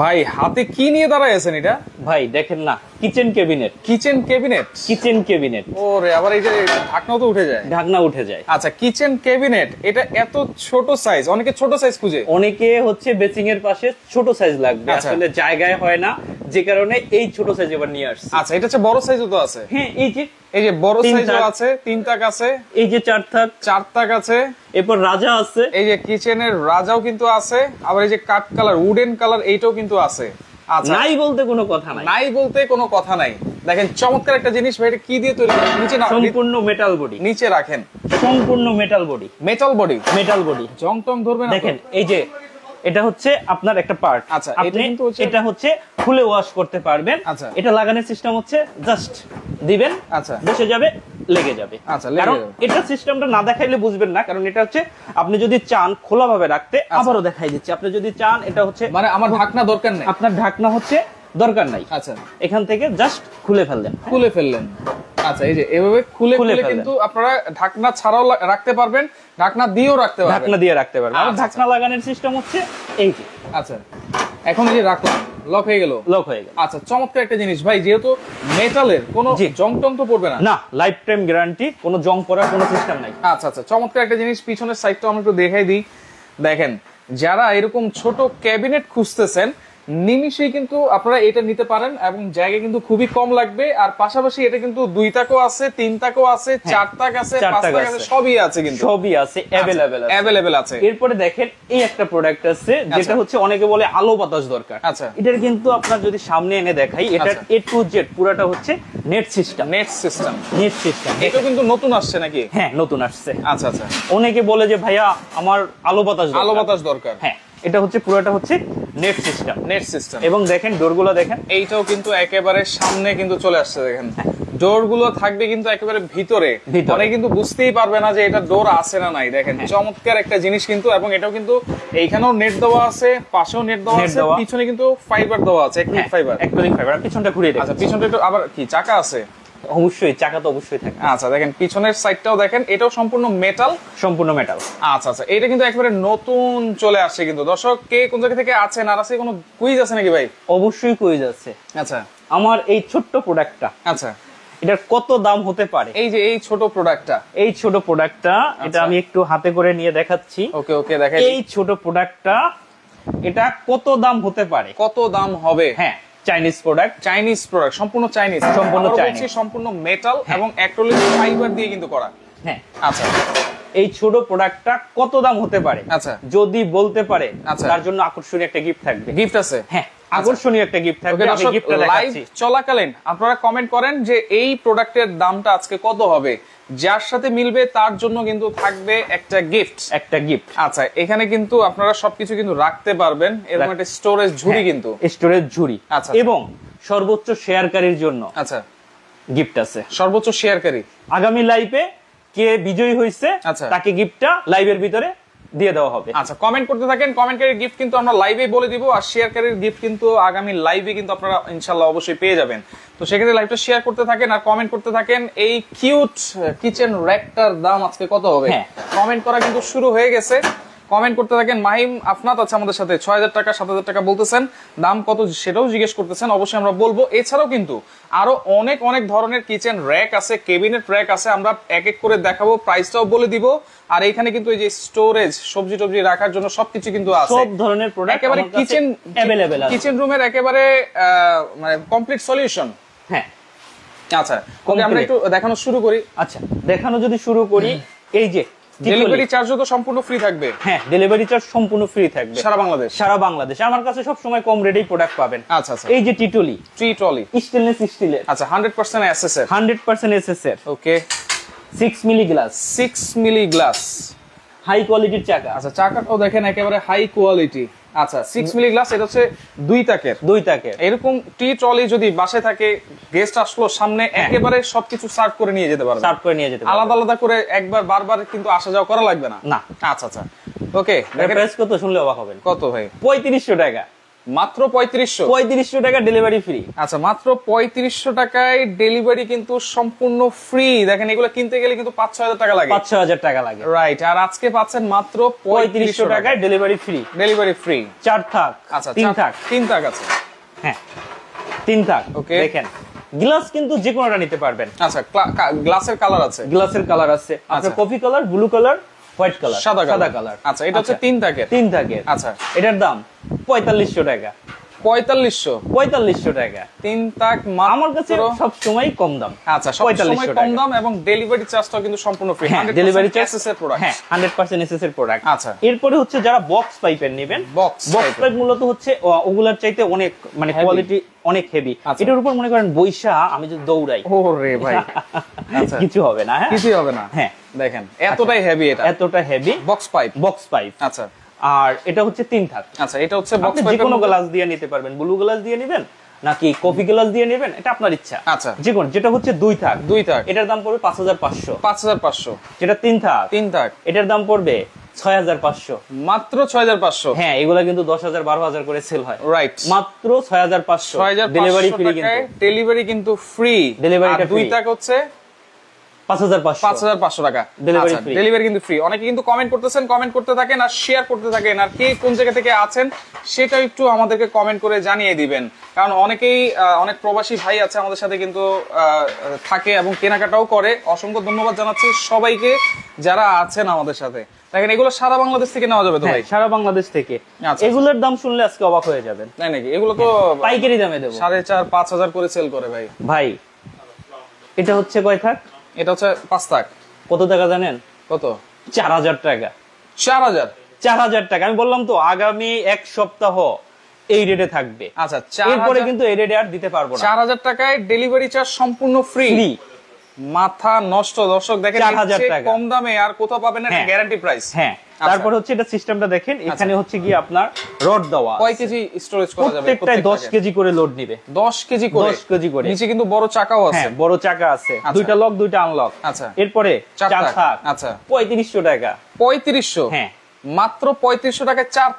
ভাই হাতে কি নিয়ে দাঁড়ায় আছেন এটা? ভাই দেখেন না, kitchen cabinet. Kitchen cabinet? Kitchen cabinet. ওরে আবার এই যে ঢাকনাও তো উঠে যায়। ঢাকনা উঠে যায়। আচ্ছা, কিচেন ক্যাবিনেট, এটা এত ছোট সাইজ, অনেকে ছোট সাইজ খুঁজে। অনেকে হচ্ছে বেসিং এর পাশে ছোট সাইজ লাগবে, আসলে জায়গায় হয় না, যে কারণে এই ছোট সাইজ এবার নিয়ে আসছে। আচ্ছা, এটা হচ্ছে বড় সাইজও তো আছে। হ্যাঁ, এই যে বড় সাইজও আছে, 3 তাক আছে, এই যে 4 তাক আছে, এরপর রাজা আছে, এই যে কিচেনের রাজাও কিন্তু আছে, আবার এই যে কাঠ কালার, উডেন কালার, এইটাও কিন্তু আছে। আচ্ছা, নাই বলতে কোনো কথা নাই, নাই বলতে কোনো কথা নাই। দেখেন চমৎকার একটা জিনিস ভাই, এটা কি দিয়ে তৈরি? নিচে না, সম্পূর্ণ মেটাল বডি, নিচে রাখেন, সম্পূর্ণ metal body, metal body, metal body, জং টং ধরবে না। দেখেন এই যে এটা হচ্ছে আপনার একটা পার্ট। আচ্ছা, আপনি এটা হচ্ছে খুলে ওয়াশ করতে পারবেন। আচ্ছা, এটা লাগানোর সিস্টেম হচ্ছে জাস্ট দিবেন, আচ্ছা বসে যাবে, লেগে যাবে। আচ্ছা, কারণ এটা সিস্টেমটা না দেখাইলে বুঝবেন না, কারণ এটা হচ্ছে আপনি যদি চান খোলা ভাবে রাখতে, আবারও দেখাই দিচ্ছি, আপনি যদি চান এটা হচ্ছে মানে আমার ঢাকনা দরকার নেই, আপনার ঢাকনা হচ্ছে দরকার নাই। আচ্ছা, এখান থেকে জাস্ট খুলে ফেললেন, খুলে ফেললেন। আচ্ছা, এই যে এভাবে খুলে কিন্তু আপনারা ঢাকনা ছাড়াও রাখতে পারবেন, ঢাকনা দিয়েও রাখতে পারবেন, ঢাকনা দিয়ে রাখতে পারবেন। আর ঢাকনা লাগানোর সিস্টেম হচ্ছে এই যে। আচ্ছা, এখন এই যে রাখলাম, লক হয়ে গেল, লক হয়ে গেল। আচ্ছা, চমৎকার একটা জিনিস ভাই, যেহেতু মেটালের কোনো জং টং তো পড়বে না। না, লাইফ টাইম গ্যারান্টি, কোনো জং পড়ার কোনো সিস্টেম নাই। আচ্ছা আচ্ছা, চমৎকার একটা জিনিস। পিছনের সাইডটা আমরা একটু দেখাই দিই। দেখেন, যারা এরকম ছোট ক্যাবিনেট খুঁজতেছেন, নিমিশেই কিন্তু আপনারা এটা নিতে পারেন, এবং জায়গা কিন্তু খুবই কম লাগবে। আর পাশাপাশি এটা কিন্তু 2 তাকও আছে, 3 তাকও আছে, 4 তাক আছে, 5 তাক আছে, সবই আছে, কিন্তু সবই আছে, अवेलेबल আছে। এরপরে দেখেন এই একটা প্রোডাক্ট আছে, যেটা হচ্ছে অনেকে বলে আলো বাতাস দরকার। আচ্ছা, এটার কিন্তু আপনার যদি সামনে এনে দেখাই, এটার A to Z পুরোটা হচ্ছে নেট সিস্টেম। এটা কিন্তু নতুন আসছে নাকি? হ্যাঁ, নতুন আসছে। আচ্ছা আচ্ছা, অনেকে বলে যে ভাইয়া আমার আলো বাতাস দরকার। হ্যাঁ, এটা হচ্ছে পুরোটা হচ্ছে নেট সিস্টেম। এবং দেখেন ডোরগুলো দেখেন, এইটাও কিন্তু একেবারে সামনে কিন্তু চলে আসছে। দেখেন ডোরগুলো থাকবে কিন্তু একেবারে ভিতরে, অনেকে কিন্তু বুঝতেই পারবে না যে এটা ডোর আছে না নাই। দেখেন চমৎকার একটা জিনিস কিন্তু, এবং এটাও কিন্তু এইখানেও নেট দেওয়া আছে, পাশেও নেট দেওয়া আছে, পিছনে কিন্তু ফাইবার দেওয়া আছে, অ্যাক্রিলিক ফাইবার। পিছনটা ঘুরিয়ে দেন। আচ্ছা, পিছনটা একটু, আবার কি চাকা আছে? অবশ্যই, চাকা তো অবশ্যই থাকে। আচ্ছা, দেখেন পিছনের সাইডটাও দেখেন, এটাও সম্পূর্ণ মেটাল। আচ্ছা আচ্ছা, এটা কিন্তু একেবারে নতুন চলে আসছে কিন্তু। দর্শক, কে কোন জায়গা থেকে আছেন, আর আছে কোনো কুইজ আছে নাকি ভাই? অবশ্যই কুইজ আছে। আচ্ছা, আমার এই ছোট্ট প্রোডাক্টটা, আচ্ছা, এটার কত দাম হতে পারে? এই যে এই ছোট প্রোডাক্টটা, এটা আমি একটু হাতে করে নিয়ে দেখাচ্ছি। ওকে, দেখাই। এই ছোট প্রোডাক্টটা, এটা কত দাম হতে পারে, কত দাম হবে? হ্যাঁ, চাইনিজ প্রোডাক্ট, সম্পূর্ণ চাইনিজ, সম্পূর্ণ মেটাল এবং অ্যাক্রিলিক ফাইবার দিয়ে কিন্তু করা। হ্যাঁ, আচ্ছা, এই ছোট প্রোডাক্টটা কত দাম হতে পারে? আচ্ছা, যদি বলতে পারে, তার জন্য আকর্ষণীয় একটা গিফট থাকবে। গিফট আছে? হ্যাঁ, আকর্ষণীয় একটা গিফট থাকবে। আমি গিফটটা দেখাচ্ছি। লাইভ চলাকালীন আপনারা কমেন্ট করেন যে এই প্রোডাক্টের দামটা আজকে কত হবে, যার সাথে মিলবে তার জন্য কিন্তু থাকবে একটা গিফট। আচ্ছা, এখানে কিন্তু আপনারা সবকিছু কিন্তু রাখতে পারবেন, এরকম একটা স্টোরেজ ঝুড়ি, কিন্তু স্টোরেজ ঝুড়ি। আচ্ছা, এবং সর্বোচ্চ শেয়ারকারীর জন্য আচ্ছা গিফট আছে। সর্বোচ্চ শেয়ারকারী, আগামী লাইভে কে বিজয়ী হয়েছে, তাকে গিফটটা লাইভের ভিতরে দিয়ে দেওয়া হবে। আচ্ছা, কমেন্ট করতে থাকেন, কমেন্টকারীর গিফট কিন্তু আমরা লাইভে বলে দিব, আর শেয়ারকারীর গিফট কিন্তু আগামী লাইভে কিন্তু আপনারা ইনশাআল্লাহ অবশ্যই পেয়ে যাবেন। তো সেক্ষেত্রে লাইভটা শেয়ার করতে থাকেন আর কমেন্ট করতে থাকেন। এই কিউট কিচেন র‍্যাকটার দাম আজকে কত হবে? কমেন্ট করা কিন্তু শুরু হয়ে গেছে, কমেন্ট করতে থাকেন। মাহিম আফনাত আছে আমাদের সাথে, 6000 টাকা 7000 টাকা বলতেছেন, দাম কত সেটাও জিজ্ঞেস করতেছেন, অবশ্যই আমরা বলবো। এছাড়াও কিন্তু আরো অনেক ধরনের কিচেন র‍্যাক আছে, ক্যাবিনেট র‍্যাক আছে, আমরা এক এক করে দেখাবো, প্রাইসটাও বলে দিব। আর এখানে কিন্তু এই যে স্টোরেজ, সবজি টবজি রাখার জন্য সবকিছু কিন্তু আছে, সব ধরনের প্রোডাক্ট একেবারে अवेलेबल আছে, কিচেন রুমের একেবারে মানে কমপ্লিট সলিউশন। হ্যাঁ, আচ্ছা, ওকে, আমরা একটু দেখানো শুরু করি। আচ্ছা, দেখানো যদি শুরু করি, এই যে ডেলিভারি চার্জও তো সম্পূর্ণ ফ্রি থাকবে? হ্যাঁ, ডেলিভারি চার্জ সম্পূর্ণ ফ্রি থাকবে সারা বাংলাদেশ। আমার কাছে সব সময় কম রেটেই প্রোডাক্ট পাবেন। আচ্ছা আচ্ছা, এই যে টি ট্রলি স্টেনলেস স্টিলের, আচ্ছা, 100% এসএসআর, 100% এসএসআর। ওকে, 6 মিলি গ্লাস, হাই কোয়ালিটির চাকা। আচ্ছা, চাকাটাও দেখেন একেবারে হাই কোয়ালিটি। আচ্ছা, 6 মিলি গ্লাস, এটা হচ্ছে 2 তাকের। এরকম টি ট্রলি যদি বাসায় থাকে, গেস্ট আসলো সামনে, একেবারে সবকিছু সার্ভ করে নিয়ে যেতে পারবে, আলাদা আলাদা করে একবার বারবার কিন্তু আসা যাওয়া করা লাগবে না। না। আচ্ছা আচ্ছা, ওকে, প্রাইস কত শুনলে অবাক হবেন। কত ভাই? 3500 টাকা। মাত্র 3500 টাকা ডেলিভারি ফ্রি। আচ্ছা, মাত্র 3500 টাকায় ডেলিভারি কিন্তু সম্পূর্ণ ফ্রি। দেখেন এগুলো কিনতে গেলে কিন্তু 5-6 হাজার টাকা লাগে, 5-6 হাজার টাকা লাগে, রাইট। আর আজকে পাচ্ছেন মাত্র 3500 টাকায় ডেলিভারি ফ্রি। ডেলিভারি ফ্রি, 4 থাক। আচ্ছা 3 থাক, 3 থাক আছে, হ্যাঁ 3 থাক। ওকে, দেখেন গ্লাস কিন্তু যে কোনোটা নিতে পারবেন। আচ্ছা, গ্লাসের কালার আছে, গ্লাসের কালার আছে আপনার coffee colour, blue colour, white colour, সাদা কালার। আচ্ছা, এটা হচ্ছে 3 থাকের। আচ্ছা, এটার দাম 4500 টাকা। 4500 টাকা 3 তাক। আমার কাছে সব সময় কম দাম। আচ্ছা, সব সময় কম দাম এবং ডেলিভারি চার্জটাও কিন্তু সম্পূর্ণ ফ্রি। ডেলিভারি চার্জ এসএস এর প্রোডাক্ট, হ্যাঁ 100% এসএস এর প্রোডাক্ট। আচ্ছা, এরপরে হচ্ছে যারা বক্স পাইপের নেবেন, বক্স পাইপ মূলত হচ্ছে ওগুলার চাইতে অনেক মানে কোয়ালিটি অনেক হেভি। এটার উপর মনে করেন বৈশা আমি যদি দৌড়াই, ওরে ভাই কিছু হবে না। হ্যাঁ, কিছু হবে না। হ্যাঁ, দেখেন এতটাই হেভি, এটা এতটা হেভি বক্স পাইপ। আচ্ছা, আর এটা হচ্ছে 3 থাক। আচ্ছা, এটা হচ্ছে বক্স পাইপ, যে কোনো গ্লাস দিয়ে নিতে পারবেন, ব্লু গ্লাস দিয়ে নেবেন নাকি কফি গ্লাস দিয়ে নেবেন, এটা আপনার ইচ্ছা। আচ্ছা, যে কোন, যেটা হচ্ছে 2 থাক, এটার দাম পড়বে 5500। যেটা 3 থাক, এটার দাম পড়বে 6500, মাত্র 6500। হ্যাঁ, এগুলা কিন্তু 10000 12000 করে সেল হয়, রাইট। মাত্র 6500 ডেলিভারি ফ্রি। কিন্তু ডেলিভারি কিন্তু ফ্রি, ডেলিভারিটা 2 থাক হচ্ছে 5500 টাকা ডেলিভারি কিন্তু ফ্রি। অনেকে কিন্তু কমেন্ট করতেছেন, কমেন্ট করতে থাকেন আর শেয়ার করতে থাকেন। আর কে কোন জায়গা থেকে আছেন সেটা একটু আমাদেরকে কমেন্ট করে জানিয়ে দিবেন, কারণ অনেকেই অনেক প্রবাসী ভাই আছে আমাদের সাথে কিন্তু থাকে এবং কেনাকাটাও করে। অসংখ্য ধন্যবাদ জানাচ্ছি সবাইকে যারা আছেন আমাদের সাথে। দেখেন এগুলো সারা বাংলাদেশ থেকে নেওয়া যাবে তো ভাই? সারা বাংলাদেশ থেকে। এগুলোর দাম শুনলে আজকে অবাক হয়ে যাবেন। তাই নাকি? এগুলো তো পাইকারি দামে দেবো, 4500-5000 করে সেল করে ভাই। ভাই এটা হচ্ছে কয় থাক? এটা হচ্ছে 5 থাক। কত টাকা জানেন? কত? 4000 টাকা। 4000 টাকা। আমি বললাম তো আগামী 1 সপ্তাহ এই রেটে থাকবে। আচ্ছা, এরপরে কিন্তু এই রেটে আর দিতে পারবো না। 4000 টাকায় ডেলিভারি চার্জ সম্পূর্ণ ফ্রি। মাথা নষ্ট দর্শক, দেখেন 4000 টাকা কম দামে আর কোথাও পাবেন না, গ্যারান্টি প্রাইস। হ্যাঁ, তারপর হচ্ছে এটা সিস্টেমটা দেখেন, এখানে হচ্ছে কি আপনার রড দেওয়া। কয় কেজি স্টোরেজ করা যাবে? প্রত্যেকটাই 10 কেজি করে লোড নিবে। 10 কেজি করে? 10 কেজি করে। নিচে কিন্তু বড় চাকাও আছে। হ্যাঁ, বড় চাকা আছে, দুইটা লক দুইটা আনলক। আচ্ছা, এরপরে 4 থাক। আচ্ছা, 3500 টাকা। 3500? হ্যাঁ, মাত্র 3500 টাকায় 4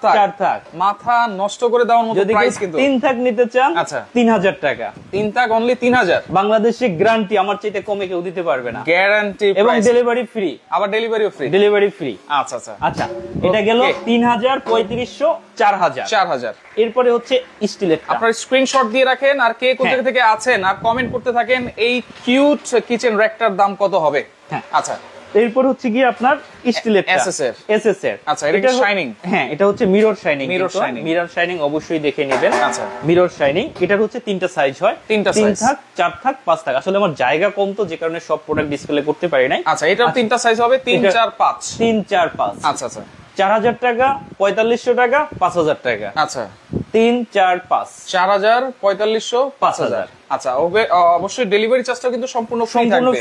থাক। মাথা নষ্ট করে দেওয়ার মতো প্রাইস কিন্তু। 3 থাক নিতে চান, আচ্ছা 3000 টাকা। 3 থাক অনলি 3000। বাংলাদেশে গ্যারান্টি, আমার চাইতে কমে কেউ দিতে পারবে না, গ্যারান্টি এবং ডেলিভারি ফ্রি। আবার ডেলিভারিও ফ্রি? Delivery free. আচ্ছা আচ্ছা আচ্ছা, এটা গেল 3000, 3500, 4000। এরপরে হচ্ছে স্টিলের। আপনার স্ক্রিনশট দিয়ে রাখেন আর কে কোথা থেকে আছেন আর কমেন্ট করতে থাকেন এই কিউট কিচেন র‍্যাকটার দাম কত হবে। হ্যাঁ, আচ্ছা, এরপর হচ্ছে কি আপনার স্টিলের এসএস এর। আচ্ছা, এটা শাইনিং? হ্যাঁ, এটা হচ্ছে মিরর শাইনিং। মিরর শাইনিং অবশ্যই দেখে নেবেন। আচ্ছা, মিরর শাইনিং, এটার হচ্ছে 3টা সাইজ হয়, 3 থাক, 4 থাক, 5 থাক। আসলে আমার জায়গা কম তো, যে কারণে সব প্রোডাক্ট ডিসপ্লে করতে পারি নাই। আচ্ছা, এটার 3টা সাইজ হবে, 3, 4, 5। 3, 4, 5। আচ্ছা আচ্ছা, 4000 টাকা, 4500 টাকা, 5000 টাকা। আচ্ছা, 3, 4, 5। 4000, 4500, 5000। আচ্ছা, ওকে, অবশ্যই ডেলিভারি চার্জটা কিন্তু সম্পূর্ণ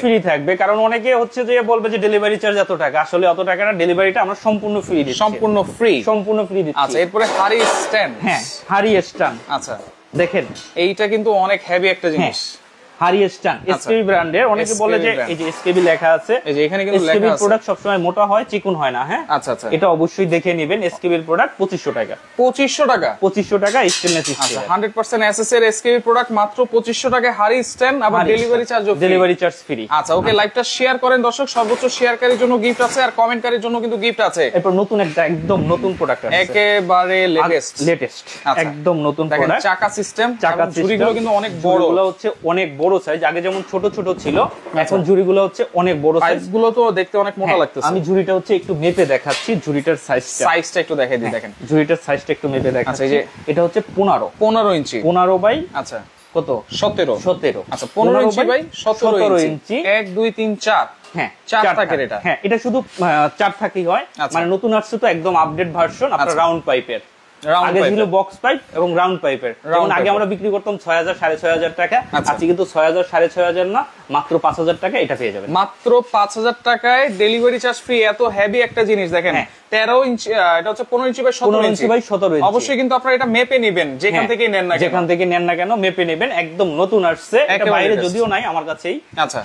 ফ্রি থাকবে, কারণ অনেকে হচ্ছে যে বলবে যে ডেলিভারি চার্জ এত টাকা, আসলে অত টাকা না, ডেলিভারিটা আমরা সম্পূর্ণ ফ্রি দিচ্ছি। সম্পূর্ণ ফ্রি দিচ্ছি। আচ্ছা, এরপরে হাড়ি স্ট্যান্ড। হ্যাঁ, হাড়ি স্ট্যান্ড। আচ্ছা, দেখেন এইটা কিন্তু অনেক হেভি একটা জিনিস। হাড়ি স্ট্যান্ড এসকেবি ব্র্যান্ডের। অনেকে বলে যে এই যে এসকেবি লেখা আছে, এই যে এখানে কিন্তু লেখা আছে। এসকেবি প্রোডাক্ট সব সময় মোটা হয়, চিকন হয় না। হ্যাঁ, আচ্ছা আচ্ছা, এটা অবশ্যই দেখে নেবেন। এসকেবির প্রোডাক্ট 2500 টাকা। 2500 টাকা? 2500 টাকা স্টেনলেস স্টিল। আচ্ছা, 100% এসএস এর এসকেবি প্রোডাক্ট মাত্র 2500 টাকায় হাড়ি স্ট্যান্ড, আবার ডেলিভারি চার্জ ফ্রি। আচ্ছা, ওকে, লাইভটা শেয়ার করেন দর্শক, সর্বোচ্চ শেয়ারকারীর জন্য গিফট আছে আর কমেন্টকারীর জন্য কিন্তু গিফট আছে। এরপর নতুন একটা একদম নতুন প্রোডাক্ট আছে, একেবারে লেটেস্ট একদম নতুন প্রোডাক্ট। চাকা সিস্টেম, ঝুড়িগুলো কিন্তু অনেক বড়। এগুলো হচ্ছে অনেক বড় সাইজ। আগে যেমন ছোট ছোট ছিল, এখন ঝুড়িগুলো হচ্ছে অনেক বড় সাইজ। গুলো তো দেখতে অনেক মোটা লাগতেছে। আমি ঝুড়িটা হচ্ছে একটু মেপে দেখাচ্ছি, ঝুড়িটার সাইজটা একটু দেখাই দিই। দেখেন ঝুড়িটার সাইজটা একটু মেপে দেখাচ্ছি। এই যে এটা হচ্ছে 15 ইঞ্চি। 15 বাই আচ্ছা কত? 17। আচ্ছা, 15 ইঞ্চি বাই 17 ইঞ্চি। 1 2 3 4। হ্যাঁ, 4 থাকের এটা। হ্যাঁ, এটা শুধু 4 থাকই হয়। মানে নতুন আসছে তো, একদম আপডেট ভার্সন। আপনার রাউন্ড পাইপের, আগে ছিল বক্স পাইপ এবং রাউন্ড পাইপের। যেমন আগে আমরা বিক্রি করতাম 6000 6500 টাকা, আজকে কিন্তু 6000 6500 না, মাত্র 5000 টাকা এটা পেয়ে যাবেন। মাত্র 5000 টাকায় ডেলিভারি চার্জ ফ্রি। এত হেভি একটা জিনিস দেখেন। 13 ইঞ্চি, এটা হচ্ছে 15 ইঞ্চি বাই 17 ইঞ্চি। অবশ্যই কিন্তু আপনারা এটা মেপে নেবেন, যেখান থেকে নেন না কেন মেপে নেবেন। একদম নতুন আসছে, এটা বাইরে যদিও নাই, আমার কাছেই। আচ্ছা,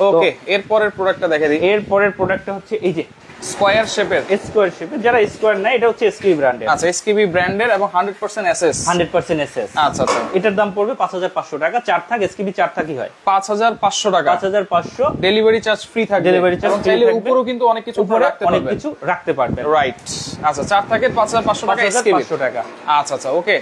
ওকে, এরপরের প্রোডাক্টটা দেখে দিই। এরপরের প্রোডাক্টটা হচ্ছে এই যে স্কয়ার শেপের, যারা স্কয়ার নাই, এটা হচ্ছে এসকেবি ব্র্যান্ডের। আচ্ছা, এসকেবি ব্র্যান্ডের এবং 100% এসএস। 100% এসএস। আচ্ছা আচ্ছা, এটার দাম পড়বে 5500 টাকা। 4 থাক এসকেবি, 4 থাকই হয় 5500 টাকা। 5500। ডেলিভারি চার্জ ফ্রি থাকবে। ডেলিভারি চার্জ ফ্রি থাকবে। উপরেও কিন্তু অনেক কিছু রাখতে পারবেন। রাইট। আচ্ছা, 4 থাকে 5500 টাকা এসকেবি। 5500 টাকা। আচ্ছা আচ্ছা, ওকে।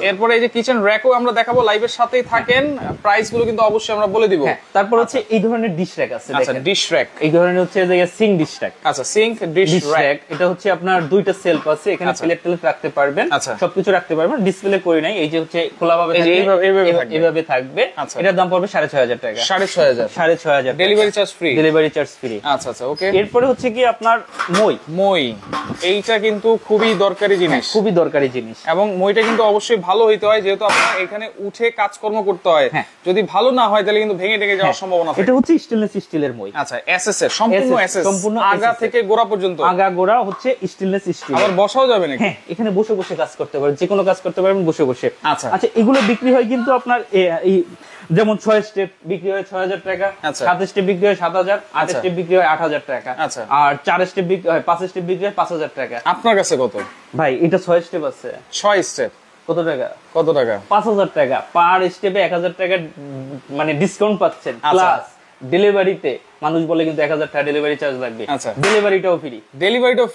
এরপরে এই যে কিচেন র‍্যাকও আমরা দেখাবো, লাইভের সাথেই থাকেন। প্রাইস গুলো কিন্তু অবশ্যই আমরা বলে দিব। তারপর হচ্ছে এই ধরনের ডিশ র‍্যাক আছে। আচ্ছা, ডিশ র‍্যাক। এই ধরনের হচ্ছে যে সিঙ্ক ডিশ র‍্যাক। আচ্ছা, সিঙ্ক ডিশ র‍্যাক। এটা হচ্ছে আপনার দুইটা সেলফ আছে, এখানে প্লেট টেলেট রাখতে পারবেন, সবকিছু রাখতে পারবেন। ডিসপ্লে করি নাই, এই যে হচ্ছে খোলাভাবে এইভাবে থাকবে। এটার দাম পড়বে 6500 টাকা। 6500। Delivery charge free. Delivery charge free. আচ্ছা আচ্ছা, ওকে। এরপরে হচ্ছে কি আপনার মই। এইটা কিন্তু খুবই দরকারি জিনিস, খুবই দরকারি জিনিস। এবং মইটা কিন্তু অবশ্যই ভালো হইতে হয়, যেহেতু আপনার এখানে উঠে কাজকর্ম করতে হয়। যদি ভালো না হয় তাহলে কিন্তু ভেঙে টেকে যাওয়ার সম্ভাবনা থাকে। এটা হচ্ছে স্টেনলেস স্টিলের মই। আচ্ছা, এসএস এর সম্পূর্ণ এসএস, সম্পূর্ণ আগা থেকে গোড়া পর্যন্ত। আগা গোড়া হচ্ছে স্টেনলেস স্টিল। আবার বসাও যাবে নাকি? হ্যাঁ, এখানে বসে বসে কাজ করতে পারবেন, যে কোনো কাজ করতে পারবেন বসে বসে। আচ্ছা আচ্ছা, এগুলো বিক্রি হয় কিন্তু আপনার এই যেমন 6 স্টেপ বিক্রি হয় 6000 টাকা, 7 স্টেপ বিক্রি হয় 7000, 8 স্টেপ বিক্রি হয় 8000 টাকা, আর 4 স্টেপ বিক্রি হয় 5 স্টেপ বিক্রি হয় 5000 টাকা। আপনার কাছে কত ভাই? এটা 6 স্টেপ আছে। 6 স্টেপ কত টাকা? 5000 টাকা। পার স্টেপে 1000 টাকা মানে ডিসকাউন্ট পাচ্ছেন। প্লাস ডেলিভারিতে মানুষ বলে কিন্তু 1000 টাকা ডেলিভারি চার্জ লাগবে। আচ্ছা, ডেলিভারিটাও ফ্রি। ডেলিভারিটাও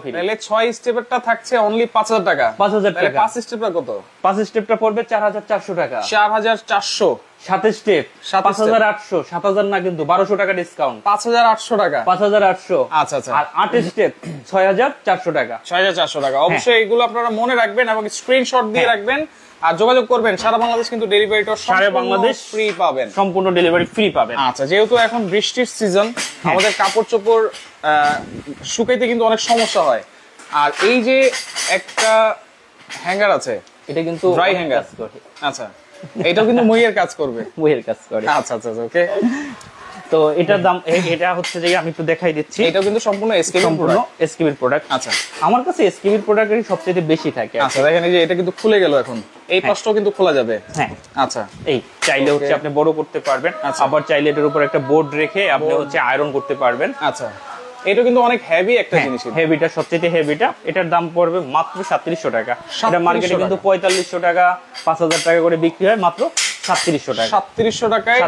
ফ্রি। তাহলে 6 স্টেপেরটা থাকছে অনলি 5000 টাকা। 5000 টাকা। 5 স্টেপটা কত? 5 স্টেপটা পড়বে 4400 টাকা। 4400। 7 স্টেপ 5800। 7000 না কিন্তু 1200 টাকা ডিসকাউন্ট। 5800 টাকা। 5800। আচ্ছা আচ্ছা। আর 8 স্টেপ 6400 টাকা। 6400 টাকা। অবশ্যই এগুলো আপনারা মনে রাখবেন এবং স্ক্রিনশট দিয়ে রাখবেন আর যোগাযোগ করবেন। সারা বাংলাদেশ কিন্তু ডেলিভারিটা সারা বাংলাদেশ ফ্রি পাবেন, সম্পূর্ণ ডেলিভারি ফ্রি পাবেন। আচ্ছা, যেহেতু এখন বৃষ্টির সিজন, আমাদের কাপড় চোপড় শুকাইতে কিন্তু অনেক সমস্যা হয়। আর এই যে একটা হ্যাঙ্গার আছে, এটা কিন্তু ড্রাই হ্যাঙ্গার। আচ্ছা, এটাও কিন্তু মইয়ের কাজ করবে। মইয়ের কাজ করে। আচ্ছা আচ্ছা, ওকে। তো এটার দাম, এটা হচ্ছে যে আমি একটু দেখাই দিচ্ছি। এটাও কিন্তু সম্পূর্ণ এসকেবির প্রোডাক্ট। আচ্ছা, আমার কাছে এসকেবির প্রোডাক্টেরই সবচেয়ে বেশি থাকে। আচ্ছা, দেখেন এই যে এটা কিন্তু খুলে গেল, এখন এই পাশটাও কিন্তু খোলা যাবে। হ্যাঁ, আচ্ছা, এই চাইলে হচ্ছে আপনি বড় করতে পারবেন, আবার চাইলে এটার উপর একটা বোর্ড রেখে আপনি হচ্ছে আয়রন করতে পারবেন। আচ্ছা, এটা কিন্তু অনেক হেভি একটা জিনিস। হেভিটা সবচেয়ে হেভিটা। এটার দাম পড়বে মাত্র 3700 টাকা। এটা মার্কেটে কিন্তু 4500 টাকা 5000 টাকা করে বিক্রি হয়, মাত্র 3700 টাকা। 3700 টাকায়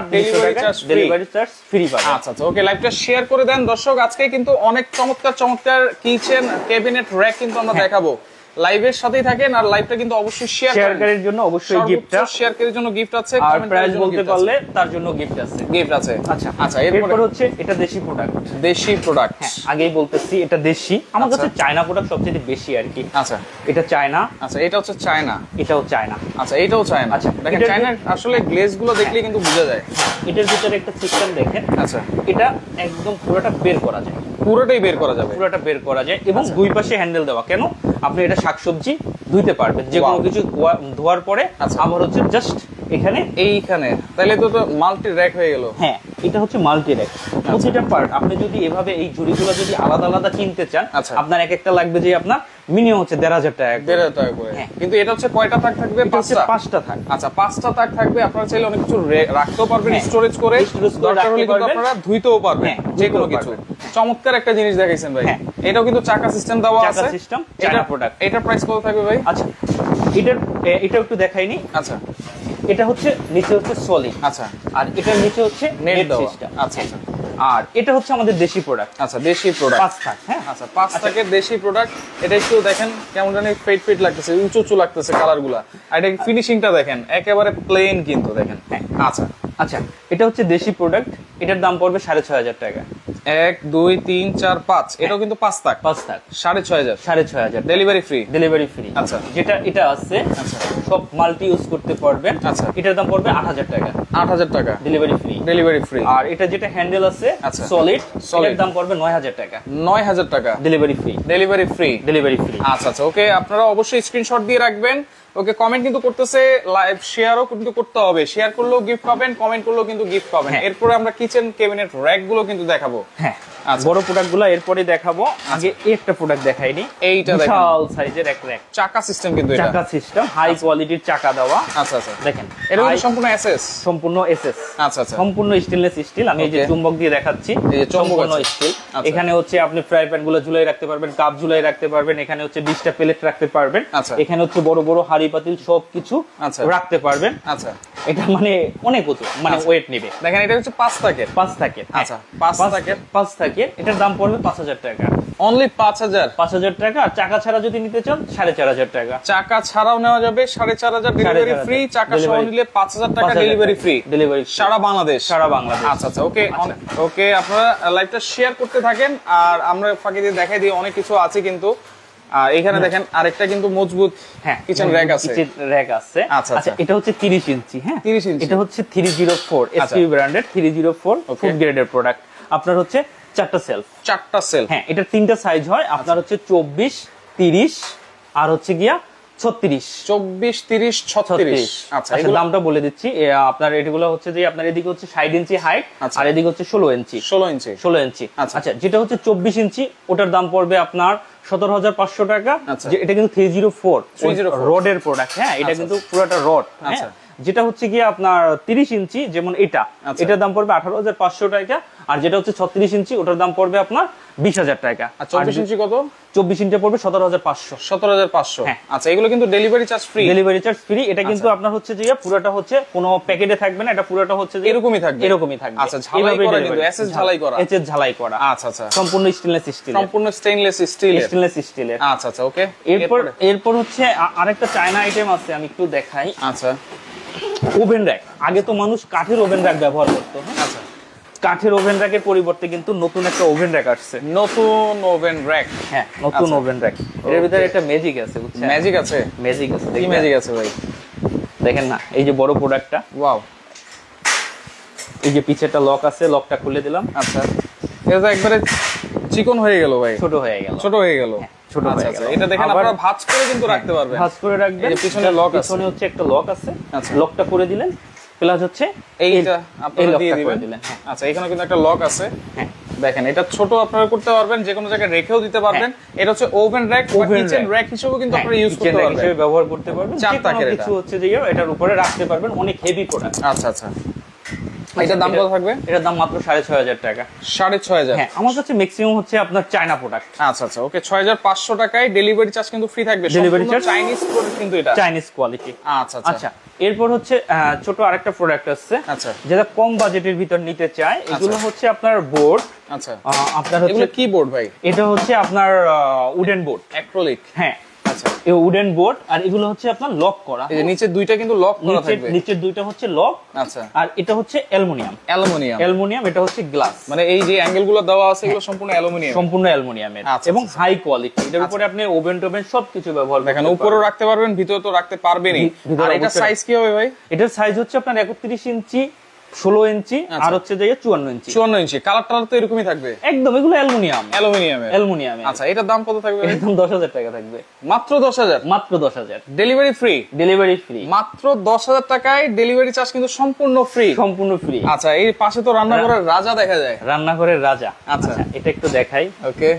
ডেলিভারি চার্জ ফ্রি পাবেন। আচ্ছা আচ্ছা, ওকে। লাইভটা শেয়ার করে দেন দর্শক। আজকে কিন্তু অনেক চমৎকার চমৎকার কিচেন ক্যাবিনেট র‍্যাক কিন্তু আমরা দেখাবো। লাইভের সাথেই থাকেন আর লাইভটা কিন্তু অবশ্যই শেয়ারকারীর জন্য অবশ্যই গিফট, শেয়ারকারীর জন্য গিফট আছে, আর প্রাইস বলতে পারলে তার জন্য গিফট আছে। আচ্ছা আচ্ছা, এরপর হচ্ছে এটা দেশি প্রোডাক্ট। হ্যাঁ, আগেই বলতেছি এটা দেশি। আমার কাছে চায়না প্রোডাক্ট সবচেয়ে বেশি আর কি। আচ্ছা, এটা চায়না। আচ্ছা, এটা হচ্ছে চায়না। এটাও চায়না। আচ্ছা, এটাও চায়না। আচ্ছা, দেখেন চায়নার আসলে গ্লেজ গুলো দেখলে কিন্তু বোঝা যায়। এটার ভিতরে একটা সিস্টেম দেখেন। আচ্ছা, এটা একদম পুরোটা বের করা যায়, পুরোটাই বের করা যাবে, এবং দুই পাশে হ্যান্ডেল দেওয়া। কেন? আপনি এটা শাকসবজি ধুইতে পারবেন, যে কোনো কিছু ধোয়ার পরে আবার হচ্ছে জাস্ট এইখানে তাহলে তো মাল্টি র‍্যাক হয়ে গেল। হ্যাঁ, এটা হচ্ছে মাল্টি র‍্যাক। প্রতিটা পার্ট আপনি যদি এভাবে এই ঝুড়িগুলো যদি আলাদা আলাদা কিনতে চান, আপনার এক একটা লাগবে যে আপনার মিনিমাম হচ্ছে 1500 টাকা। 1500 টাকা করে। কিন্তু এটা হচ্ছে কয়টা থাক থাকবে? 5টা থাক। আচ্ছা, 5টা থাক থাকবে। আপনারা চাইলে অনেক কিছু রাখতেও পারবেন, স্টোরেজ করে, দরকার হলে কিন্তু আপনারা ধুইতেও পারবেন, যে কোনো কিছু। চমৎকার একটা জিনিস দেখাইছেন ভাই। এটাও কিন্তু চাকা সিস্টেম দেওয়া আছে। China product. এটার প্রাইস কত থাকবে ভাই? আচ্ছা, এটা একটু দেখাইনি। আচ্ছা, এটা হচ্ছে নিচে হচ্ছে সলিড। আচ্ছা, আর এটার নিচে হচ্ছে নেট সিস্টেম। আচ্ছা আচ্ছা, আর এটা হচ্ছে আমাদের দেশি প্রোডাক্ট। আচ্ছা, দেশি প্রোডাক্ট 5 থাক। হ্যাঁ, আচ্ছা, 5 থাকের দেশি প্রোডাক্ট। এটা একটু দেখেন কেমন জানি ফেট লাগতেছে, উঁচু উঁচু লাগতেছে কালারগুলা। আর এটা ফিনিশিংটা দেখেন একেবারে প্লেন কিন্তু দেখেন। আচ্ছা আচ্ছা, এটা হচ্ছে দেশি প্রোডাক্ট। এটার দাম পড়বে 6500 টাকা। 1 2 3 4 5। এটাও কিন্তু 5 থাক। 6500। Delivery free. আচ্ছা, যেটা এটা আছে সব মাল্টি ইউজ করতে পারবেন। আচ্ছা, এটার দাম পড়বে 8000 টাকা। 8000 টাকা ডেলিভারি ফ্রি। আর এটা যেটা হ্যান্ডেল আছে সলিড, এর দাম পড়বে 9000 টাকা। 9000 টাকা। Delivery free. আচ্ছা আচ্ছা, ওকে। আপনারা অবশ্যই স্ক্রিনশট দিয়ে রাখবেন। ওকে, কমেন্ট কিন্তু করতেছে, লাইভ শেয়ারও কিন্তু করতে হবে। শেয়ার করলেও গিফট পাবেন, কমেন্ট করলেও কিন্তু গিফট পাবেন। এরপরে আমরা কিচেন ক্যাবিনেট র‍্যাক গুলো কিন্তু দেখাবো। হ্যাঁ, বড় প্রোডাক্টগুলো এরপরে দেখাবো, আগে একটা প্রোডাক্ট দেখাইনি। এইটা বিশাল সাইজের এক র‍্যাক, চাকা সিস্টেম, কিন্তু এটা চাকা সিস্টেম, হাই কোয়ালিটির চাকা দেওয়া। আচ্ছা আচ্ছা, দেখেন এটা সম্পূর্ণ এসএস, সম্পূর্ণ এসএস। আচ্ছা আচ্ছা, সম্পূর্ণ স্টেনলেস স্টিল। আমি এই যে চুম্বক দিয়ে দেখাচ্ছি, এই যে সম্পূর্ণ স্টিল। এখানে হচ্ছে আপনি ফ্রাই প্যান গুলো ঝুলাই রাখতে পারবেন, কাপ ঝুলাই রাখতে পারবেন, এখানে হচ্ছে 20টা প্লেট রাখতে পারবেন, এখানে হচ্ছে বড় বড় হাঁড়ি পাতিল সবকিছু রাখতে পারবেন। আচ্ছা, এটা মানে অনেক উঁচু, মানে ওয়েট নেবে। দেখেন এটা হচ্ছে 5 থাকের, 5 থাকের। আচ্ছা 5 থাকের, 5 থাকের। এটার দাম পড়বে 5000 টাকা, অনলি 5000 টাকা। আর চাকা ছাড়া যদি নিতে চান 4500 টাকা। চাকা ছাড়াও নেওয়া যাবে 4500, ডেলিভারি ফ্রি। চাকা সহ নিলে 5000 টাকা ডেলিভারি ফ্রি, ডেলিভারি সারা বাংলাদেশ, সারা বাংলাদেশ। আচ্ছা আচ্ছা, ওকে ওকে, আপনারা লাইভটা শেয়ার করতে থাকেন আর আমরা ফাঁকি দিয়ে দেখাই দিই অনেক কিছু আছে কিন্তু। আর এখানে দেখেন আরেকটা কিন্তু মজবুত কিচেন র‍্যাক আছে, কিচেন র‍্যাক আছে। আচ্ছা, এটা হচ্ছে 30 ইঞ্চি। হ্যাঁ, 30 ইঞ্চি। এটা হচ্ছে 304 এসপি ব্র্যান্ডের 304 ফুড গ্রেডের প্রোডাক্ট। আপনার হচ্ছে 4টা সেলফ, 4টা সেলফ। হ্যাঁ, এটা 3টা সাইজ হয়। আপনার হচ্ছে 24, 30 আর হচ্ছে গিয়া 36। 24, 30, 36। আচ্ছা, এগুলো দামটা বলে দিচ্ছি। আপনার এগুলো হচ্ছে যে আপনার এদিকে হচ্ছে 60 ইঞ্চি হাইট আর এদিকে হচ্ছে 16 ইঞ্চি। 16 ইঞ্চি। আচ্ছা, যেটা হচ্ছে 24 ইঞ্চি ওটার দাম পড়বে আপনার 17500 টাকা। যে এটা কিন্তু 304 রডের প্রোডাক্ট। হ্যাঁ, এটা কিন্তু পুরোটা রড। আচ্ছা, যেটা হচ্ছে গিয়ে আপনার 30 ইঞ্চি, যেমন এটার দাম পড়বে 18500 টাকা। আর যেটা হচ্ছে 36 ইঞ্চি ওটার দাম পড়বে আপনার 20000 টাকা। আর 24 ইঞ্চি কত? 24 ইঞ্চি পড়বে 17500। 17500। আচ্ছা, এগুলো কিন্তু delivery charge free, delivery charge free. এটা কিন্তু আপনার হচ্ছে যে পুরোটা হচ্ছে কোনো প্যাকেটে থাকবে না, এটা পুরোটা হচ্ছে যে এরকমই থাকবে। আচ্ছা, ঝালাই করা কিন্তু এসএস ঝালাই করা, এসএস ঝালাই করা। আচ্ছা আচ্ছা, সম্পূর্ণ স্টেনলেস স্টিল, সম্পূর্ণ স্টেনলেস স্টিলের। আচ্ছা আচ্ছা, ওকে। এরপর হচ্ছে আরেকটা চায়না আইটেম আছে, আমি একটু দেখাই। আচ্ছা, ওভেন র‍্যাক। আগে তো মানুষ কাঠের ওভেন র‍্যাক ব্যবহার করতো। আচ্ছা, কাঠের ওভেন র‍্যাকের পরিবর্তে কিন্তু নতুন একটা ওভেন র‍্যাক আসছে, নতুন ওভেন র‍্যাক। হ্যাঁ, নতুন ওভেন র‍্যাক। এর ভিতরে একটা ম্যাজিক আছে, বুঝছেন? ম্যাজিক আছে, ম্যাজিক আছে। কি ম্যাজিক আছে ভাই? দেখেন না, এই যে বড় প্রোডাক্টটা, ওয়াও। এই যে পিছেরটা লক আছে, লকটা খুলে দিলাম। আচ্ছা, এটা তো একবারে চিকন হয়ে গেল ভাই, ছোট হয়ে গেল, ছোট হয়ে গেল। এটা দেখেন আপনারা ভাঁজ করে কিন্তু রাখতে পারবেন, ভাঁজ করে রাখবেন। এই পিছনে লক আছে, পিছনে হচ্ছে একটা লক আছে। আচ্ছা, লকটা করে দিলেন, প্লাস হচ্ছে এইটা আপনারা দিয়ে দিবেন। আচ্ছা, এখানে কিন্তু একটা লক আছে। হ্যাঁ, দেখেন এটা ছোট আপনারা করতে পারবেন, যে কোনো জায়গায় রেখেও দিতে পারবেন। এটা হচ্ছে ওভেন র‍্যাক বা কিচেন র‍্যাক হিসেবেও কিন্তু আপনারা ইউজ করতে পারবেন, হিসেবে ব্যবহার করতে পারবেন। চার তাকের কিছু হচ্ছে যে এটার উপরে রাখতে পারবেন, অনেক হেভি প্রোডাক্ট। আচ্ছা আচ্ছা, এটার দাম কত থাকবে? এটার দাম মাত্র 6500 টাকা। 6500। হ্যাঁ, আমার কাছে ম্যাক্সিমাম হচ্ছে আপনার চায়না প্রোডাক্ট। আচ্ছা আচ্ছা, ওকে। 6500 টাকায় ডেলিভারি চার্জ কিন্তু ফ্রি থাকবে, ডেলিভারি চার্জ চাইনিজ প্রোডাক্ট কিন্তু এটা, চাইনিজ কোয়ালিটি। আচ্ছা আচ্ছা, এরপর হচ্ছে ছোট আরেকটা প্রোডাক্ট আছে। আচ্ছা, যেটা কম বাজেটের ভিতর নিতে চায়, এগুলো হচ্ছে আপনার বোর্ড। আচ্ছা, আপনার হচ্ছে কি বোর্ড ভাই? এটা হচ্ছে আপনার উডেন বোর্ড, অ্যাক্রিলিক। হ্যাঁ, আচ্ছা, এই উডেন বোর্ড। আর এগুলো হচ্ছে আপনার লক করা, এই যে নিচের দুইটা কিন্তু লক করা থাকবে, নিচের দুইটা হচ্ছে লক। আচ্ছা, আর এটা হচ্ছে অ্যালুমিনিয়াম, অ্যালুমিনিয়াম। এটা হচ্ছে গ্লাস, মানে এই যে অ্যাঙ্গেল গুলো দেওয়া আছে এগুলো সম্পূর্ণ অ্যালুমিনিয়াম, সম্পূর্ণ অ্যালুমিনিয়ামের এবং হাই কোয়ালিটি। এটার উপরে আপনি ওভেন টোভেন সবকিছু ব্যবহার করতে পারবেন, উপরেও রাখতে পারবেন, ভিতরে তো রাখতে পারবেনই। আর এটা সাইজ কি হবে ভাই? এটার সাইজ হচ্ছে আপনার 31 ইঞ্চি, 16 ইঞ্চি আর হচ্ছে যে 54 ইঞ্চি। 54 ইঞ্চি। কালার টালার তো এরকমই থাকবে একদম, এগুলো অ্যালুমিনিয়াম। আচ্ছা, এটার দাম কত থাকবে? এর দাম 10000 টাকা থাকবে, মাত্র 10000, মাত্র 10000। ডেলিভারি ফ্রি, ডেলিভারি ফ্রি, মাত্র 10000 টাকায় ডেলিভারি চার্জ কিন্তু সম্পূর্ণ ফ্রি, সম্পূর্ণ ফ্রি। আচ্ছা, এই পাশে তো রান্নাঘরের রাজা দেখা যায়, রান্নাঘরের রাজা। আচ্ছা, এটা একটু দেখাই। ওকে,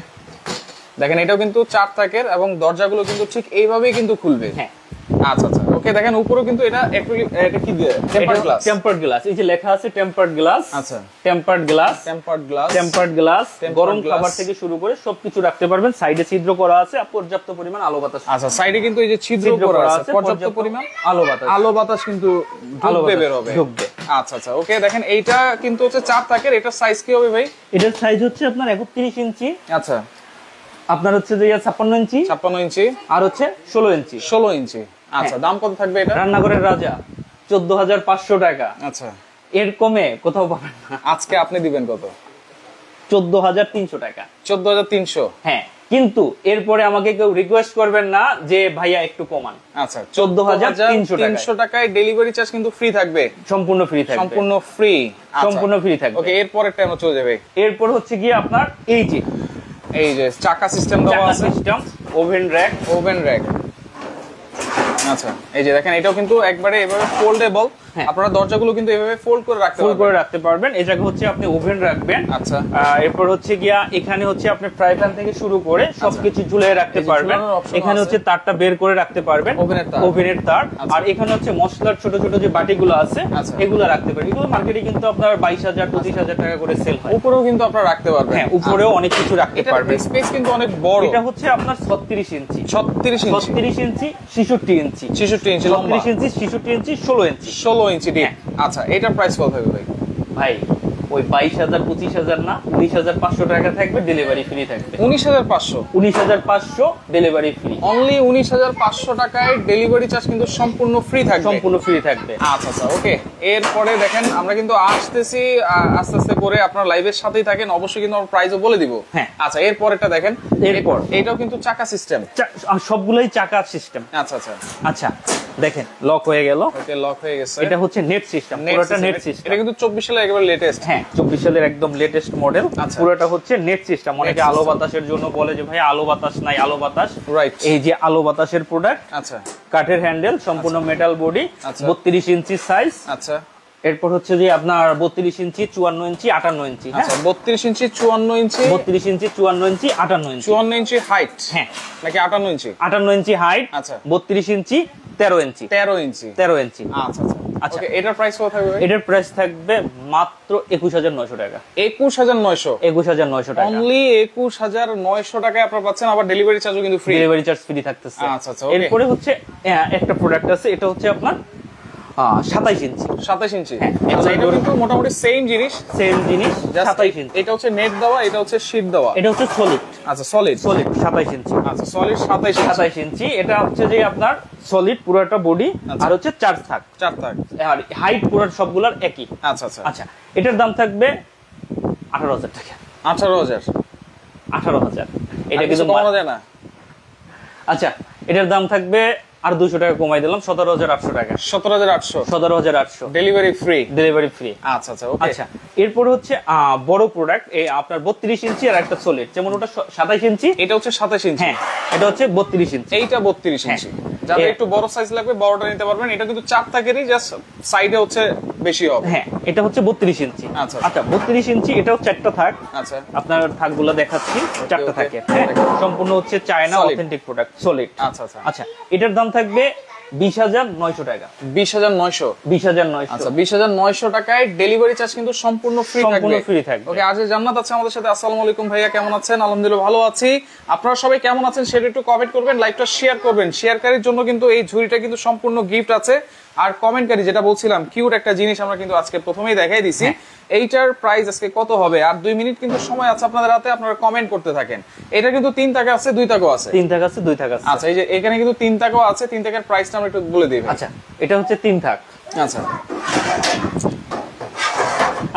দেখেন এটাও কিন্তু 4 তাকের এবং দরজাগুলো কিন্তু ঠিক এইভাবেই কিন্তু খুলবে। হ্যাঁ, আচ্ছা আচ্ছা, ওকে। দেখেন উপরেও কিন্তু এটা এটা কি দিয়ে? Tempered glass, tempered glass. এই যে লেখা আছে টেম্পারড গ্লাস। আচ্ছা, tempered glass, tempered glass, tempered glass. গরম খাবার থেকে শুরু করে সবকিছু রাখতে পারবেন। সাইডে ছিদ্র করা আছে, পর্যাপ্ত পরিমাণ আলো বাতাস। আচ্ছা, সাইডে কিন্তু এই যে ছিদ্র করা আছে, পর্যাপ্ত পরিমাণ আলো বাতাস কিন্তু ঢুকবে, বের হবে, ঢুকবে। আচ্ছা আচ্ছা, ওকে। দেখেন এইটা কিন্তু হচ্ছে 4 তাকের। এটার সাইজ কি হবে ভাই? এটার সাইজ হচ্ছে আপনার 31 ইঞ্চি। আচ্ছা, আপনার হচ্ছে যে 56 ইঞ্চি, 56 ইঞ্চি আর হচ্ছে 16 ইঞ্চি, 16 ইঞ্চি। আচ্ছা, দাম কত থাকবে এটা? রান্নাঘরের রাজা 14500 টাকা। আচ্ছা, এর কমে কোথাও পাবেন না। আজকে আপনি দিবেন কত? 14300 টাকা। 14300। হ্যাঁ, কিন্তু এরপরে আমাকে কেউ রিকোয়েস্ট করবেন না যে ভাইয়া একটু কমান। আচ্ছা, 14300 টাকায় ডেলিভারি চার্জ কিন্তু ফ্রি থাকবে, সম্পূর্ণ ফ্রি থাকবে, সম্পূর্ণ ফ্রি, সম্পূর্ণ ফ্রি থাকবে। ওকে, এরপরে টাইম চলে যাবে। এরপর হচ্ছে গিয়ে আপনার এই যে চাকা সিস্টেম দেওয়া আছে, system oven rack, oven rack. আচ্ছা, এই যে দেখেন এটাও কিন্তু একবারে এভাবে ফোল্ডেবল। আপনারা দরজাগুলো কিন্তু এভাবে ফোল্ড করে রাখতে পারবেন। এই জায়গা হচ্ছে আপনি ওভেন রাখবেন। আচ্ছা, এরপর হচ্ছে গিয়া এখানে হচ্ছে আপনি ফ্রাই প্যান থেকে শুরু করে সবকিছু ঝুলিয়ে রাখতে পারবেন। এখানে হচ্ছে তারটা বের করে রাখতে পারবেন, ওভেনের তার। আর এখানে হচ্ছে মশলার ছোট ছোট যে বাটিগুলো আছে এগুলো রাখতে পারবেন। এগুলো মার্কেটে কিন্তু আপনার 22,000 25,000 টাকা করে সেল হয়। উপরেও কিন্তু আপনারা রাখতে পারবেন। হ্যাঁ, উপরেও অনেক কিছু রাখতে পারবেন। স্পেস কিন্তু অনেক বড়। এটা হচ্ছে আপনার 36 ইঞ্চি, 36 ইঞ্চি, 66 ইঞ্চি, 66 ইঞ্চি লম্বা, 36 ইঞ্চি, 66 ইঞ্চি, 16 ইঞ্চি, 16 ইঞ্চি ডিপ। আচ্ছা, এটার প্রাইস কত থাকবে ভাই? ভাই ওই 22,000 25,000 না, 19,500 টাকা থাকবে, ডেলিভারি ফ্রি থাকবে। 19,500, 19,500 ডেলিভারি ফ্রি। অনলি 19,500 টাকায় ডেলিভারি চার্জ কিন্তু সম্পূর্ণ ফ্রি থাকবে। সম্পূর্ণ ফ্রি থাকবে। আচ্ছা আচ্ছা, ওকে। এরপরে দেখেন আমরা কিন্তু আসতেছি আস্তে আস্তে করে, আপনারা লাইভের সাথেই থাকেন, অবশ্যই কিন্তু আমরা প্রাইসও বলে দিব। হ্যাঁ, আচ্ছা, এরপরটা দেখেন। এরপর এটাও কিন্তু চাকা সিস্টেম, সবগুলাই চাকা সিস্টেম। আচ্ছা আচ্ছা আচ্ছা, দেখেন লক হয়ে গেল। ওকে, লক হয়ে গেছে। এটা হচ্ছে নেট সিস্টেম, পুরোটা নেট সিস্টেম। এটা কিন্তু 24 সালের একেবারে লেটেস্ট। হ্যাঁ, 24 সালের একদম লেটেস্ট মডেল। পুরোটা হচ্ছে নেট সিস্টেম। অনেকে আলো বাতাসের জন্য বলে যে ভাই আলো বাতাস নাই, আলো বাতাস। রাইট, এই যে আলো বাতাসের প্রোডাক্ট। আচ্ছা, কাঠের হ্যান্ডেল, সম্পূর্ণ মেটাল বডি, 32 ইঞ্চি সাইজ। আচ্ছা, এরপর হচ্ছে যে আপনার 32 ইঞ্চি, 54 ইঞ্চি, 58 ইঞ্চি। আচ্ছা, 32 ইঞ্চি, 54 ইঞ্চি, 32 ইঞ্চি, 54 ইঞ্চি, 58 ইঞ্চি। 54 ইঞ্চি হাইট, হ্যাঁ, নাকি 58 ইঞ্চি? 58 ইঞ্চি হাইট। আচ্ছা, 32 ইঞ্চি, 13 ইঞ্চি, 13 ইঞ্চি, 13 ইঞ্চি। আচ্ছা আচ্ছা আচ্ছা, ওকে। এটার প্রাইস কত থাকবে? এটার প্রাইস থাকবে মাত্র 21,900 টাকা। 21,900, 21,900 টাকা, অনলি 21,900 টাকায় আপনারা পাচ্ছেন। আবার ডেলিভারি চার্জও কিন্তু ফ্রি, ডেলিভারি চার্জ ফ্রি থাকতেছে। আচ্ছা আচ্ছা, এরপরে হচ্ছে একটা প্রোডাক্ট আছে, এটা হচ্ছে আপনার 27 ইঞ্চি। 27 ইঞ্চি, হ্যাঁ, আচ্ছা, এটা কিন্তু মোটামুটি সেম জিনিস, 27 ইঞ্চি। এটা হচ্ছে নেট দেওয়া, এটা হচ্ছে শীট দেওয়া। এটা হচ্ছে সলিড। আচ্ছা, সলিড 27 ইঞ্চি। আচ্ছা, সলিড 27 ইঞ্চি। এটা হচ্ছে যে আপনার সলিড পুরোটা বডি, আর হচ্ছে 4 থাক, আর হাইট পুরো সবগুলোর একই। আচ্ছা আচ্ছা আচ্ছা, এটার দাম থাকবে 18,000 টাকা। 18,000, 18,000। এটা কিন্তু কমানো যায় না? আচ্ছা, এটার দাম থাকবে আর 200 টাকা কমাই দিলাম, 17,800 টাকা। 17,800, 17,800, ডেলিভারি ফ্রি, ডেলিভারি ফ্রি। আচ্ছা আচ্ছা, ওকে। আচ্ছা, এরপর হচ্ছে বড় প্রোডাক্ট, এই আপনার 32 ইঞ্চি আর একটা সলিড, যেমন ওটা 27 ইঞ্চি, এটা হচ্ছে 27 ইঞ্চি। হ্যাঁ, এটা হচ্ছে 32 ইঞ্চি, এইটা 32 ইঞ্চি। যাদের একটু বড় সাইজ লাগবে বড়টা নিতে পারবেন। এটা কিন্তু 4 থাকেরই, জাস্ট সাইডে হচ্ছে বেশি হবে। হ্যাঁ, এটা হচ্ছে 32 ইঞ্চি। আচ্ছা আচ্ছা, 32 ইঞ্চি, এটাও 4টা থাক। আচ্ছা, আপনার থাকগুলো দেখাচ্ছি, 4টা থাকে। হ্যাঁ, সম্পূর্ণ হচ্ছে চায়না অথেন্টিক প্রোডাক্ট, সলিড। আচ্ছা আচ্ছা আচ্ছা, এটার দাম থাকবে 20,900 টাকা। 20,900, 20,900। আচ্ছা, 20,900 টাকায় ডেলিভারি চার্জ কিন্তু সম্পূর্ণ ফ্রি থাকবে। সম্পূর্ণ ফ্রি থাকবে। ওকে, আজ জান্নাত আছে আমাদের সাথে। আসসালামু আলাইকুম ভাইয়া, কেমন আছেন? আলহামদুলিল্লাহ ভালো আছি। আপনারা সবাই কেমন আছেন সেটা একটু কমেন্ট করবেন, লাইভটা শেয়ার করবেন। শেয়ারকারীর জন্য কিন্তু এই ঝুড়িটা কিন্তু সম্পূর্ণ গিফট আছে। আর কমেন্টকারী, যেটা বলছিলাম কিউট একটা জিনিস আমরা কিন্তু আজকে প্রথমেই দেখাই দিছি। এইটার প্রাইস আজকে কত হবে? আর 2 মিনিট কিন্তু সময় আছে আপনাদের হাতে, আপনারা কমেন্ট করতে থাকেন। এটা কিন্তু 3 টাকা আছে, 2 টাকাও আছে। 3 টাকা আছে, 2 টাকা আছে। আচ্ছা, এই যে এখানে কিন্তু 3 টাকাও আছে। 3 টাকার প্রাইসটা আমরা একটু বলে দিই। আচ্ছা, এটা হচ্ছে 3 থাক। আচ্ছা,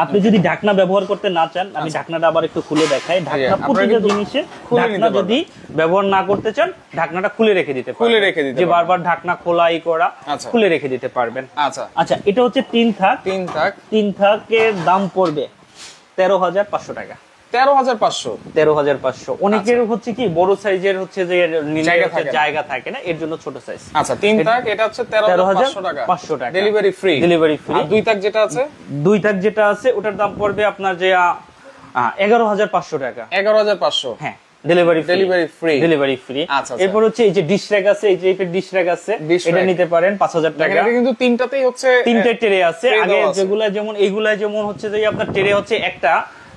আপনি যদি ঢাকনা ব্যবহার করতে না চান, আমি ঢাকনাটা আবার একটু খুলে দেখাই। ঢাকনা প্রতিটা জিনিসে ঢাকনা যদি ব্যবহার না করতে চান, ঢাকনাটা খুলে রেখে দিতে পারবেন। খুলে রেখে দিতে, যে বারবার ঢাকনা খোলাই করা, খুলে রেখে দিতে পারবেন। আচ্ছা আচ্ছা, এটা হচ্ছে 3 থাক। 3 থাকের দাম পড়বে 13,500 টাকা। 13,500, 13,500। অনেকের হচ্ছে কি বড় সাইজের হচ্ছে যে জায়গা থাকে না, এর জন্য ছোট সাইজ। আচ্ছা, 3 থাক, এটা হচ্ছে 13,500 টাকা, 500 টাকা, ডেলিভারি ফ্রি, ডেলিভারি ফ্রি। আর 2 থাক যেটা আছে, 2 থাক যেটা আছে, ওটার দাম পড়বে আপনার যে 11,500 টাকা। 11,500, হ্যাঁ, ডেলিভারি ফ্রি, ডেলিভারি ফ্রি। আচ্ছা, এরপর হচ্ছে এই যে ডিশ র‍্যাক আছে, এই যে ডিশ র‍্যাক আছে, এটা নিতে পারেন 5,000 টাকা। এটা কিন্তু তিনটাতেই হচ্ছে 3টে ট্রে আছে। আগে যেগুলা যেমন এইগুলা যেমন হচ্ছে যে আপনার ট্রে হচ্ছে একটা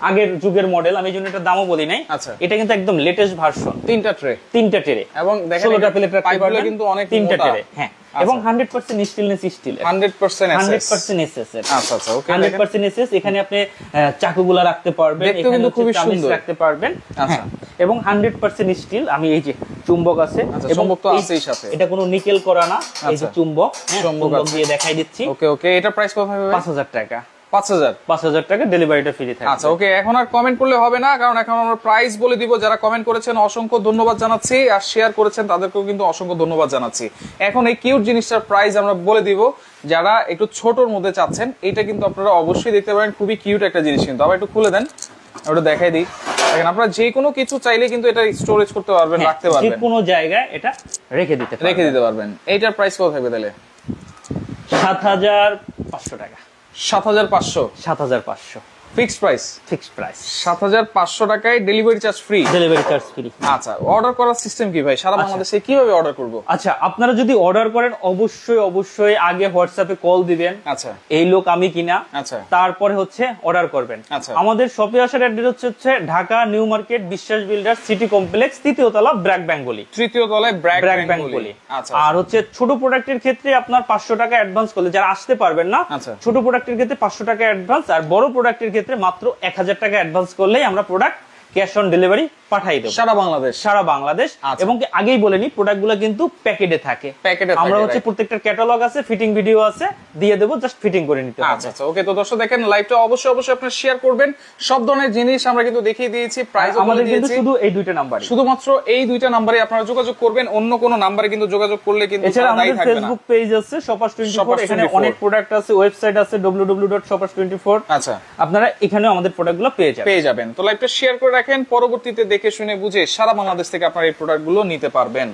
আগের যুগের মডেল, আমি জন্য এটা দামও বলি নাই। আচ্ছা, এটা কিন্তু একদম লেটেস্ট ভার্সন। 3টা ট্রে, 3টা ট্রে, এবং দেখেন 16টা প্লেট রাখতে পারবেন কিন্তু অনেক 3টা ট্রে। হ্যাঁ, এবং 100% স্টেনলেস স্টিল, 100% এসএস। আচ্ছা আচ্ছা, ওকে, 100% এসএস। এখানে আপনি চাকুগুলা রাখতে পারবেন, এখানে কিন্তু খুবই সুন্দর রাখতে পারবেন। আচ্ছা, এবং 100% স্টিল। আমি এই যে চুম্বক আছে, এবং চুম্বক তো আছেই সাথে, এটা কোনো নিকেল করা না। এই যে চুম্বক, চুম্বক দিয়ে দেখাই দিচ্ছি। ওকে ওকে, এটা প্রাইস কত হবে? 5,000 টাকা। 5,000 টাকা, ডেলিভারিটা ফ্রি থাকবে। আচ্ছা, ওকে। এখন আর কমেন্ট করলে হবে না, কারণ এখন আমরা প্রাইস বলে দিব। যারা কমেন্ট করেছেন অসংখ্য ধন্যবাদ জানাচ্ছি, আর শেয়ার করেছেন তাদেরকেও কিন্তু অসংখ্য ধন্যবাদ জানাচ্ছি। এখন এই কিউট জিনিসটার প্রাইস আমরা বলে দিব। যারা একটু ছোটর মধ্যে চাচ্ছেন, এটা কিন্তু আপনারা অবশ্যই দেখতে পারেন, খুবই কিউট একটা জিনিস। কিন্তু আবার একটু খুলে দেন। ওটা দেখাই দিই। দেখেন আপনারা যে কোনো কিছু চাইলে কিন্তু এটা স্টোরেজ করতে পারবেন, রাখতে পারবেন, যে কোনো জায়গায় এটা রেখে দিতে পারবেন। এইটার প্রাইস কত থাকবে তাহলে? 7500 টাকা। 7500? 7500 ফিক্সড প্রাইস। 7500 টাকায় ডেলিভারি চার্জ ফ্রি। আচ্ছা, অর্ডার করার সিস্টেম কি ভাই? সারা বাংলাদেশে কিভাবে অর্ডার করব? আচ্ছা, আপনারা যদি অর্ডার করেন অবশ্যই আগে হোয়াটসঅ্যাপে কল দিবেন। আচ্ছা, এই লোক আমি কিনা। আচ্ছা, তারপরে হচ্ছে অর্ডার করবেন। আচ্ছা, আমাদের শপে আসার অ্যাড্রেস হচ্ছে ঢাকা নিউ মার্কেট বিশ্বাস বিল্ডার সিটি কমপ্লেক্স, 3য় তলা, ব্র্যাক বেঙ্গলি। 3য় তলায় ব্র্যাক বেঙ্গলি। আচ্ছা, আর হচ্ছে ছোট প্রোডাক্টের ক্ষেত্রে আপনার 500 টাকা অ্যাডভান্স করলে, যারা আসতে পারবেন না, ছোট প্রোডাক্টের ক্ষেত্রে 500 টাকা অ্যাডভান্স, আর বড় প্রোডাক্টের ক্ষেত্রে মাত্র 1000 টাকা অ্যাডভান্স করলেই আমরা প্রোডাক্ট ক্যাশ অন ডেলিভারি পাঠাই দেব সারা বাংলাদেশ। এবং আগেই বলেনি, প্রোডাক্টগুলো কিন্তু প্যাকেটে থাকে। আমরা হচ্ছে প্রত্যেকটার ক্যাটালগ আছে, ফিটিং ভিডিও আছে, দিয়ে দেব, জাস্ট ফিটিং করে নিতে হবে। আচ্ছা, ওকে। তো দর্শক দেখেন, লাইভটা অবশ্যই আপনারা শেয়ার করবেন। সব ধরনের জিনিস আমরা কিন্তু দেখিয়ে দিয়েছি, প্রাইস আমাদের কিন্তু শুধু এই দুইটা নাম্বারই, শুধুমাত্র এই দুইটা নাম্বারে আপনারা যোগাযোগ করবেন। অন্য কোনো নাম্বারে কিন্তু যোগাযোগ করলে কিন্তু এছাড়া আমাদের ফেসবুক পেজ আছে shoppers24, এখানে অনেক প্রোডাক্ট আছে, ওয়েবসাইট আছে www.shoppers24। আচ্ছা, আপনারা এখানে আমাদের প্রোডাক্টগুলো পেয়ে যাবেন। তো লাইভটা শেয়ার করে রাখেন, পরবর্তীতে দেখে শুনে বুঝে সারা বাংলাদেশ থেকে আপনারা এই প্রোডাক্টগুলো নিতে পারবেন।